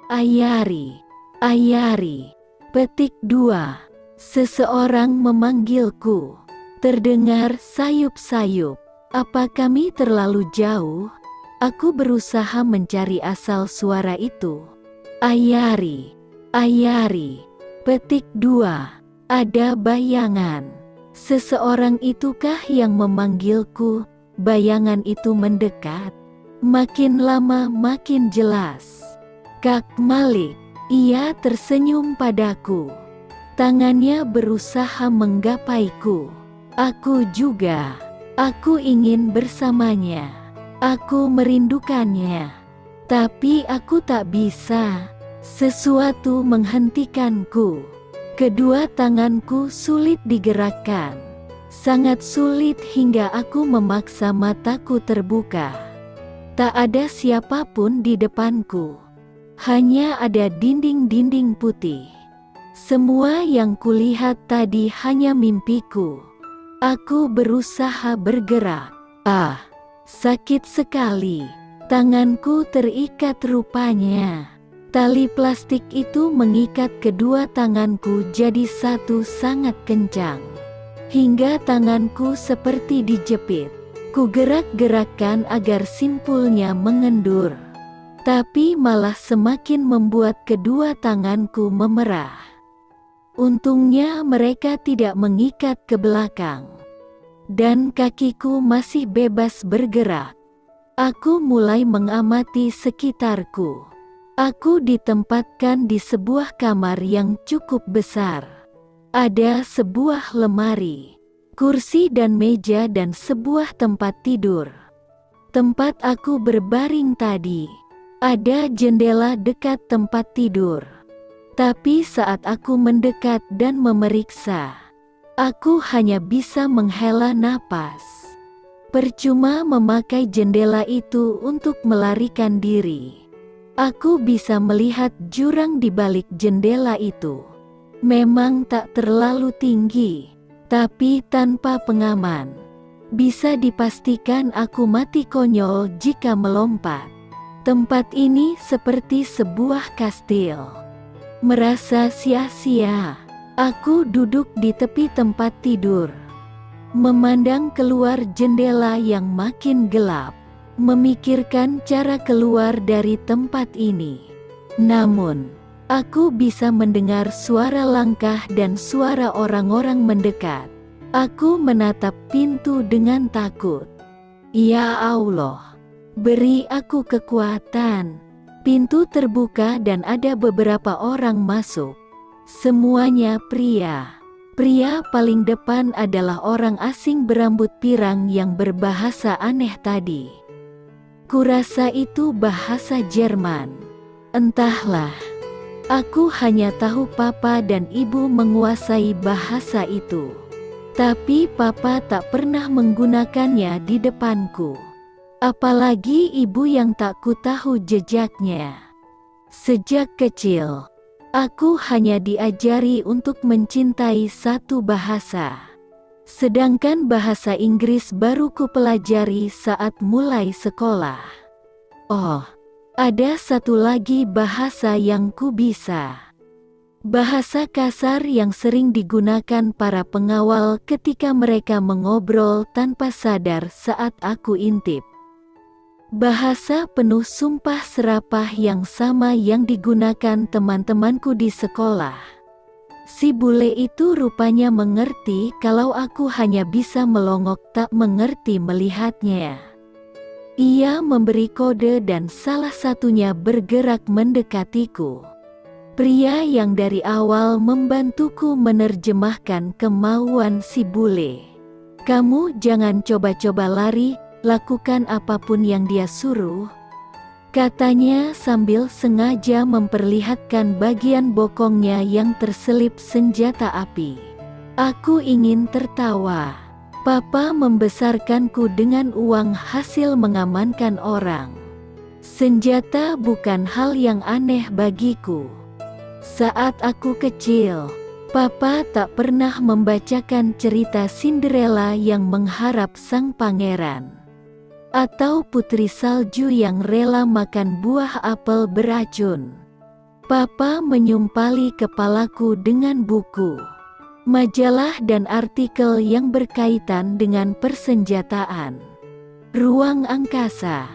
Ayari, Ayari. Petik 2. Seseorang memanggilku. Terdengar sayup-sayup. Apa kami terlalu jauh? Aku berusaha mencari asal suara itu. Ayari, Ayari. Petik 2. Ada bayangan. Seseorang itukah yang memanggilku? Bayangan itu mendekat. Makin lama makin jelas. Kak Malik. Ia tersenyum padaku. Tangannya berusaha menggapaiku. Aku juga. Aku ingin bersamanya. Aku merindukannya. Tapi aku tak bisa. Sesuatu menghentikanku. Kedua tanganku sulit digerakkan. Sangat sulit hingga aku memaksa mataku terbuka. Tak ada siapapun di depanku. Hanya ada dinding-dinding putih. Semua yang kulihat tadi hanya mimpiku. Aku berusaha bergerak. Sakit sekali. Tanganku terikat rupanya. Tali plastik itu mengikat kedua tanganku jadi satu sangat kencang. Hingga tanganku seperti dijepit. Kugerak-gerakkan agar simpulnya mengendur. Tapi malah semakin membuat kedua tanganku memerah. Untungnya mereka tidak mengikat ke belakang. Dan kakiku masih bebas bergerak. Aku mulai mengamati sekitarku. Aku ditempatkan di sebuah kamar yang cukup besar. Ada sebuah lemari, kursi dan meja dan sebuah tempat tidur. Tempat aku berbaring tadi. Ada jendela dekat tempat tidur. Tapi saat aku mendekat dan memeriksa, aku hanya bisa menghela napas. Percuma memakai jendela itu untuk melarikan diri. Aku bisa melihat jurang di balik jendela itu. Memang tak terlalu tinggi, tapi tanpa pengaman. Bisa dipastikan aku mati konyol jika melompat. Tempat ini seperti sebuah kastil. Merasa sia-sia, aku duduk di tepi tempat tidur. Memandang keluar jendela yang makin gelap. Memikirkan cara keluar dari tempat ini. Namun, aku bisa mendengar suara langkah dan suara orang-orang mendekat. Aku menatap pintu dengan takut. Ya Allah, beri aku kekuatan. Pintu terbuka dan ada beberapa orang masuk. Semuanya pria. Pria paling depan adalah orang asing berambut pirang yang berbahasa aneh tadi. Kurasa itu bahasa Jerman. Entahlah. Aku hanya tahu papa dan ibu menguasai bahasa itu. Tapi papa tak pernah menggunakannya di depanku. Apalagi ibu yang tak ku tahu jejaknya. Sejak kecil, aku hanya diajari untuk mencintai satu bahasa. Sedangkan bahasa Inggris baru ku pelajari saat mulai sekolah. Oh, ada satu lagi bahasa yang ku bisa. Bahasa kasar yang sering digunakan para pengawal ketika mereka mengobrol tanpa sadar saat aku intip. Bahasa penuh sumpah serapah yang sama yang digunakan teman-temanku di sekolah. Si bule itu rupanya mengerti kalau aku hanya bisa melongok tak mengerti melihatnya. Ia memberi kode dan salah satunya bergerak mendekatiku. Pria yang dari awal membantuku menerjemahkan kemauan si bule. Kamu jangan coba-coba lari, lakukan apapun yang dia suruh. Katanya sambil sengaja memperlihatkan bagian bokongnya yang terselip senjata api. Aku ingin tertawa. Papa membesarkanku dengan uang hasil mengamankan orang. Senjata bukan hal yang aneh bagiku. Saat aku kecil, papa tak pernah membacakan cerita Cinderella yang mengharap sang pangeran. Atau putri salju yang rela makan buah apel beracun. Papa menyumpali kepalaku dengan buku, majalah dan artikel yang berkaitan dengan persenjataan, ruang angkasa,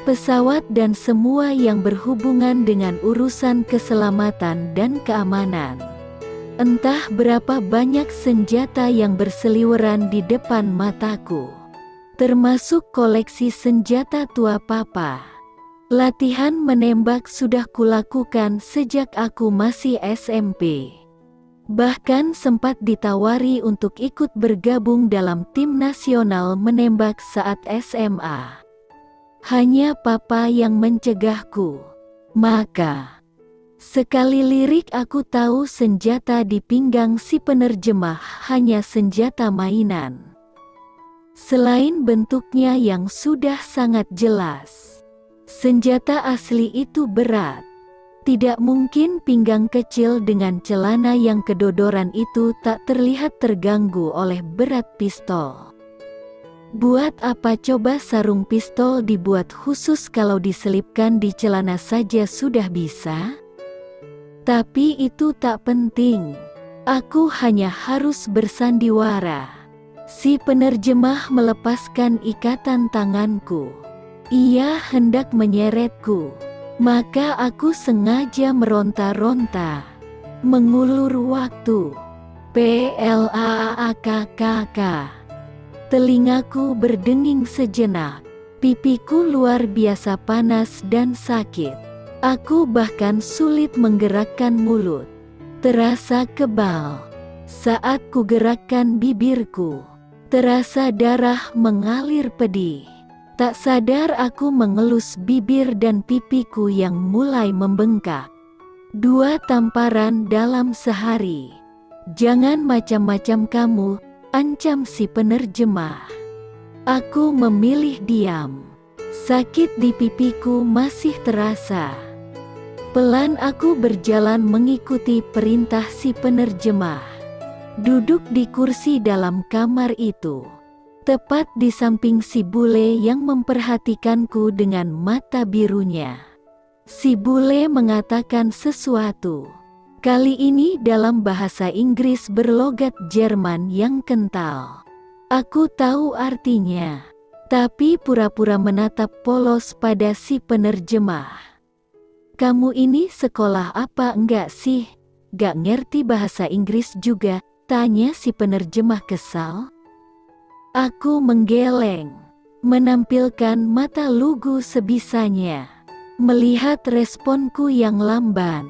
pesawat dan semua yang berhubungan dengan urusan keselamatan dan keamanan. Entah berapa banyak senjata yang berseliweran di depan mataku, termasuk koleksi senjata tua Papa. Latihan menembak sudah kulakukan sejak aku masih SMP. Bahkan sempat ditawari untuk ikut bergabung dalam tim nasional menembak saat SMA. Hanya Papa yang mencegahku. Maka, sekali lirik aku tahu senjata di pinggang si penerjemah hanya senjata mainan. Selain bentuknya yang sudah sangat jelas, senjata asli itu berat. Tidak mungkin pinggang kecil dengan celana yang kedodoran itu tak terlihat terganggu oleh berat pistol. Buat apa coba sarung pistol dibuat khusus kalau diselipkan di celana saja sudah bisa? Tapi itu tak penting. Aku hanya harus bersandiwara. Si penerjemah melepaskan ikatan tanganku. Ia hendak menyeretku, maka aku sengaja meronta-ronta, mengulur waktu. Plaakkk. Telingaku berdenging sejenak. Pipiku luar biasa panas dan sakit. Aku bahkan sulit menggerakkan mulut. Terasa kebal. Saat ku gerakkan bibirku, terasa darah mengalir pedih. Tak sadar aku mengelus bibir dan pipiku yang mulai membengkak. 2 tamparan dalam sehari. Jangan macam-macam kamu, ancam si penerjemah. Aku memilih diam. Sakit di pipiku masih terasa. Pelan aku berjalan mengikuti perintah si penerjemah. Duduk di kursi dalam kamar itu, tepat di samping si bule yang memperhatikanku dengan mata birunya. Si bule mengatakan sesuatu. Kali ini dalam bahasa Inggris berlogat Jerman yang kental. Aku tahu artinya, tapi pura-pura menatap polos pada si penerjemah. Kamu ini sekolah apa enggak sih? Gak ngerti bahasa Inggris juga? Tanya si penerjemah kesal. Aku menggeleng, menampilkan mata lugu sebisanya. Melihat responku yang lamban,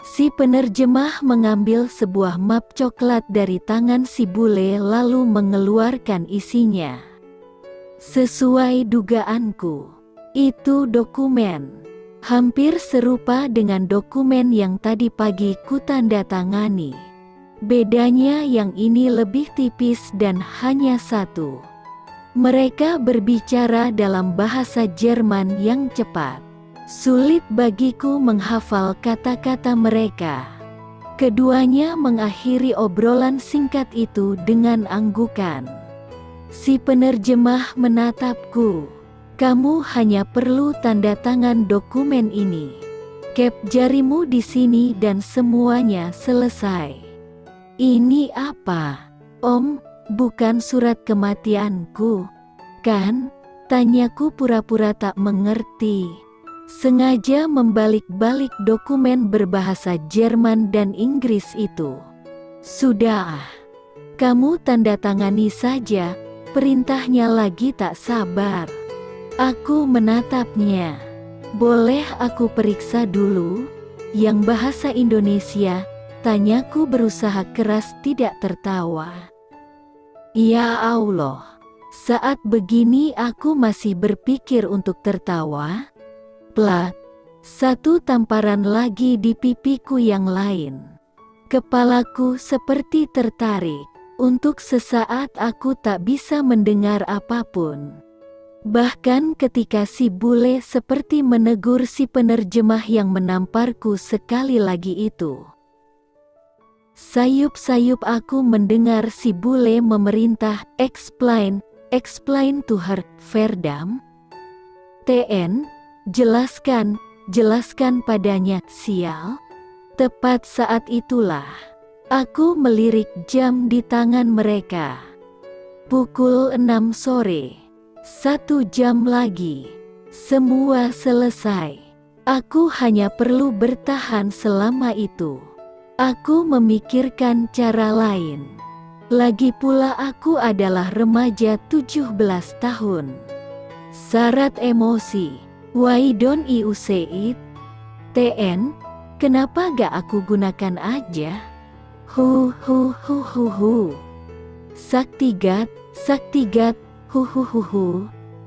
si penerjemah mengambil sebuah map coklat dari tangan si bule lalu mengeluarkan isinya. Sesuai dugaanku, itu dokumen. Hampir serupa dengan dokumen yang tadi pagi kutandatangani. Bedanya yang ini lebih tipis dan hanya satu. Mereka berbicara dalam bahasa Jerman yang cepat. Sulit bagiku menghafal kata-kata mereka. Keduanya mengakhiri obrolan singkat itu dengan anggukan. Si penerjemah menatapku. Kamu hanya perlu tanda tangan dokumen ini. Kep jarimu di sini dan semuanya selesai. Ini apa? Om, bukan surat kematianku, kan? Tanyaku pura-pura tak mengerti. Sengaja membalik-balik dokumen berbahasa Jerman dan Inggris itu. Sudah, kamu tanda tangani saja, perintahnya lagi tak sabar. Aku menatapnya. Boleh aku periksa dulu? Yang bahasa Indonesia? Tanyaku berusaha keras tidak tertawa. Ya Allah, saat begini aku masih berpikir untuk tertawa. Plak, 1 tamparan lagi di pipiku yang lain. Kepalaku seperti tertarik. Untuk sesaat aku tak bisa mendengar apapun. Bahkan ketika si bule seperti menegur si penerjemah yang menamparku sekali lagi itu. Sayup-sayup aku mendengar si bule memerintah, explain to her, Verdam. TN, jelaskan, jelaskan padanya, sial. Tepat saat itulah, aku melirik jam di tangan mereka. Pukul 6 sore. 1 jam lagi. Semua selesai. Aku hanya perlu bertahan selama itu. Aku memikirkan cara lain. Lagi pula aku adalah remaja 17 tahun. Syarat emosi. Why don't you say it? TN, kenapa gak aku gunakan aja? Hu. Saktigat, hu,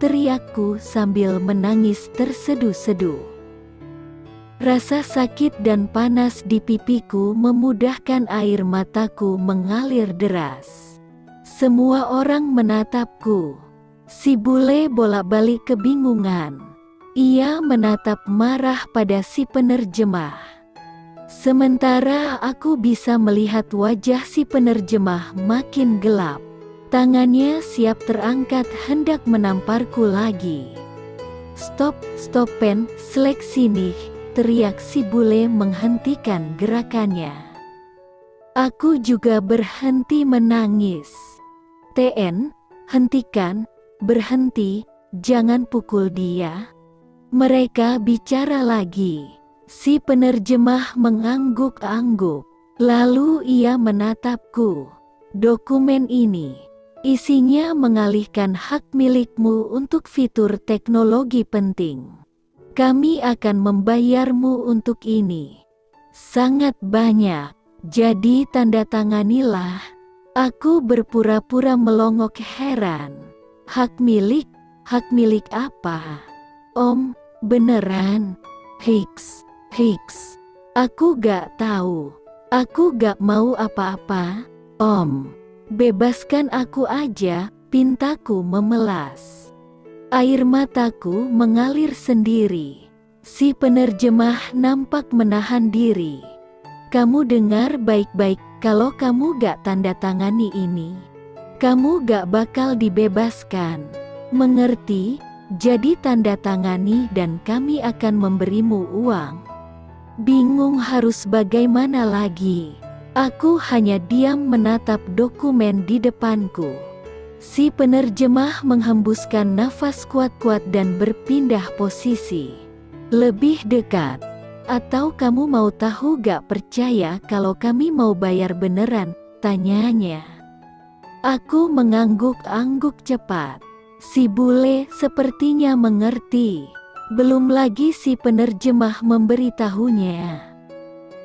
teriakku sambil menangis terseduh-seduh. Rasa sakit dan panas di pipiku memudahkan air mataku mengalir deras. Semua orang menatapku. Si bule bolak-balik kebingungan. Ia menatap marah pada si penerjemah. Sementara aku bisa melihat wajah si penerjemah makin gelap. Tangannya siap terangkat hendak menamparku lagi. Stop, pen, seleksi nih, teriak si bule menghentikan gerakannya. Aku juga berhenti menangis. TN, hentikan, berhenti, jangan pukul dia. Mereka bicara lagi. Si penerjemah mengangguk-angguk. Lalu ia menatapku. Dokumen ini, isinya mengalihkan hak milikmu untuk fitur teknologi penting. Kami akan membayarmu untuk ini. Sangat banyak, jadi tanda tanganilah. Aku berpura-pura melongok heran. Hak milik apa? Om, beneran? Hiks. Aku gak tahu. Aku gak mau apa-apa. Om, bebaskan aku aja, pintaku memelas. Air mataku mengalir sendiri. Si penerjemah nampak menahan diri. Kamu dengar baik-baik, kalau kamu gak tanda tangani ini, kamu gak bakal dibebaskan. Mengerti? Jadi tanda tangani dan kami akan memberimu uang. Bingung harus bagaimana lagi. Aku hanya diam menatap dokumen di depanku. Si penerjemah menghembuskan nafas kuat-kuat dan berpindah posisi. Lebih dekat. Atau kamu mau tahu gak percaya kalau kami mau bayar beneran? Tanyanya. Aku mengangguk-angguk cepat. Si bule sepertinya mengerti. Belum lagi si penerjemah memberitahunya.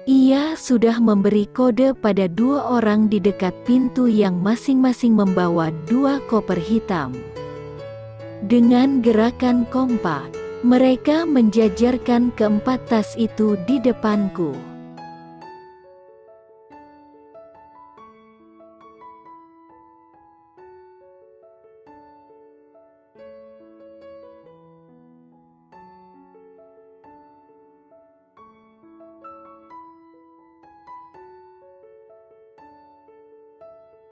Ia sudah memberi kode pada 2 orang di dekat pintu yang masing-masing membawa 2 koper hitam. Dengan gerakan kompak, mereka menjajarkan keempat tas itu di depanku.